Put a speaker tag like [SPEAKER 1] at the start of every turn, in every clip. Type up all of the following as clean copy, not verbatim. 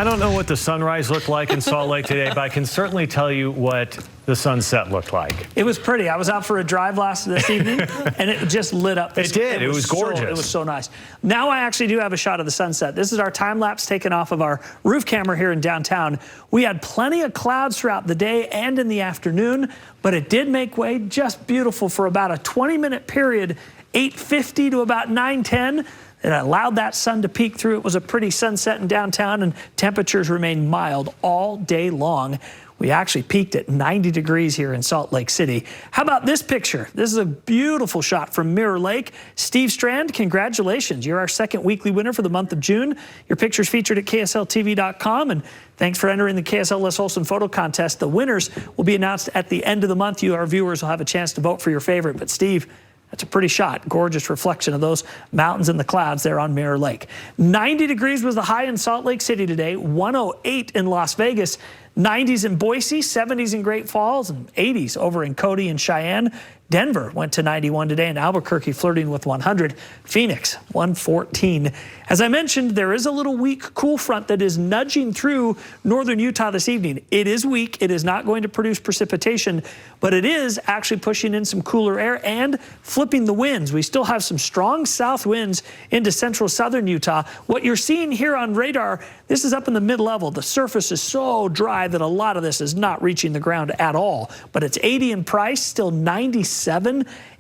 [SPEAKER 1] I don't know what the sunrise looked like in Salt Lake today, but I can certainly tell you what the sunset looked like.
[SPEAKER 2] It was pretty. I was out for a drive this evening, and it just lit up.
[SPEAKER 1] It did. It was gorgeous.
[SPEAKER 2] It was so nice. Now I actually do have a shot of the sunset. This is our time lapse taken off of our roof camera here in downtown. We had plenty of clouds throughout the day and in the afternoon, but it did make way just beautiful for about a 20-minute period, 8:50 to about 9:10. It allowed that sun to peek through. It was a pretty sunset in downtown, and temperatures remained mild all day long. We actually peaked at 90 degrees here in Salt Lake City. How about this picture? This is a beautiful shot from Mirror Lake. Steve Strand, congratulations. You're our second weekly winner for the month of June. Your picture's featured at KSLTV.com, and thanks for entering the KSL Les Olson Photo Contest. The winners will be announced at the end of the month. You, our viewers, will have a chance to vote for your favorite. But Steve, that's a pretty shot. Gorgeous reflection of those mountains and the clouds there on Mirror Lake. 90 degrees was the high in Salt Lake City today, 108 in Las Vegas, 90s in Boise, 70s in Great Falls, and 80s over in Cody and Cheyenne. Denver went to 91 today, and Albuquerque flirting with 100. Phoenix, 114. As I mentioned, there is a little weak cool front that is nudging through northern Utah this evening. It is weak. It is not going to produce precipitation, but it is actually pushing in some cooler air and flipping the winds. We still have some strong south winds into central southern Utah. What you're seeing here on radar, this is up in the mid-level. The surface is so dry that a lot of this is not reaching the ground at all, but it's 80 in Price, still 97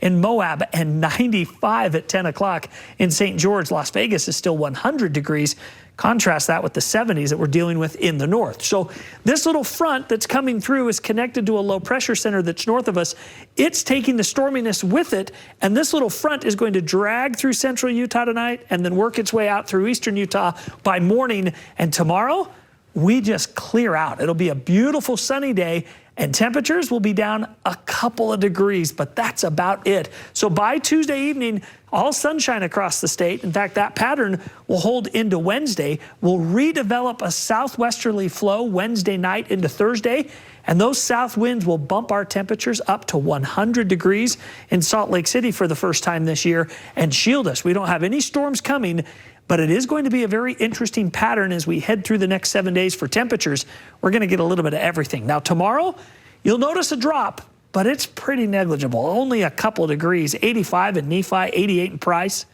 [SPEAKER 2] in Moab, and 95 at 10 o'clock in St. George. Las Vegas is still 100 degrees. Contrast that with the 70s that we're dealing with in the north. So this little front that's coming through is connected to a low pressure center that's north of us. It's taking the storminess with it, and this little front is going to drag through central Utah tonight and then work its way out through eastern Utah by morning. And tomorrow, we just clear out. It'll be a beautiful sunny day, and temperatures will be down a couple of degrees, but that's about it. So by Tuesday evening, all sunshine across the state. In fact, that pattern will hold into Wednesday. We'll redevelop a southwesterly flow Wednesday night into Thursday, and those south winds will bump our temperatures up to 100 degrees in Salt Lake City for the first time this year and shield us. We don't have any storms coming, but it is going to be a very interesting pattern as we head through the next 7 days for temperatures. We're going to get a little bit of everything. Now, tomorrow, you'll notice a drop, but it's pretty negligible. Only a couple of degrees. 85 in Nephi, 88 in Price.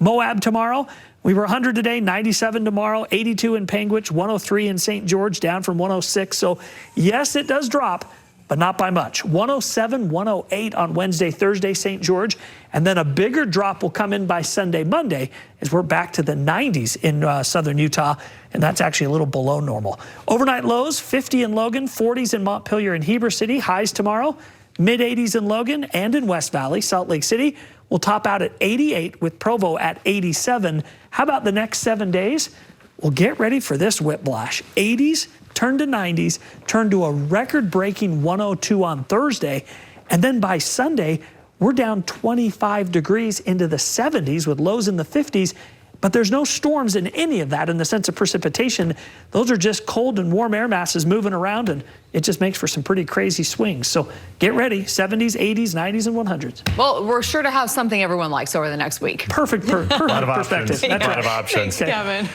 [SPEAKER 2] Moab tomorrow, we were 100 today, 97 tomorrow, 82 in Panguitch, 103 in St. George, down from 106. So, yes, it does drop, but not by much. 107, 108 on Wednesday, Thursday, St. George. And then a bigger drop will come in by Sunday, Monday, as we're back to the 90s in southern Utah, and that's actually a little below normal. Overnight lows, 50 in Logan, 40s in Montpelier and Heber City. Highs tomorrow, mid-80s in Logan and in West Valley. Salt Lake City will top out at 88 with Provo at 87. How about the next 7 days? Well, get ready for this whiplash. 80s, turn to 90s, turn to a record-breaking 102 on Thursday, and then by Sunday, we're down 25 degrees into the 70s with lows in the 50s, but there's no storms in any of that in the sense of precipitation. Those are just cold and warm air masses moving around, and it just makes for some pretty crazy swings. So get ready, 70s, 80s, 90s, and 100s.
[SPEAKER 3] Well, we're sure to have something everyone likes over the next week.
[SPEAKER 2] Perfect
[SPEAKER 1] a lot of
[SPEAKER 2] perspective.
[SPEAKER 1] options.
[SPEAKER 2] That's
[SPEAKER 1] a lot of options.
[SPEAKER 3] Thanks, Kevin.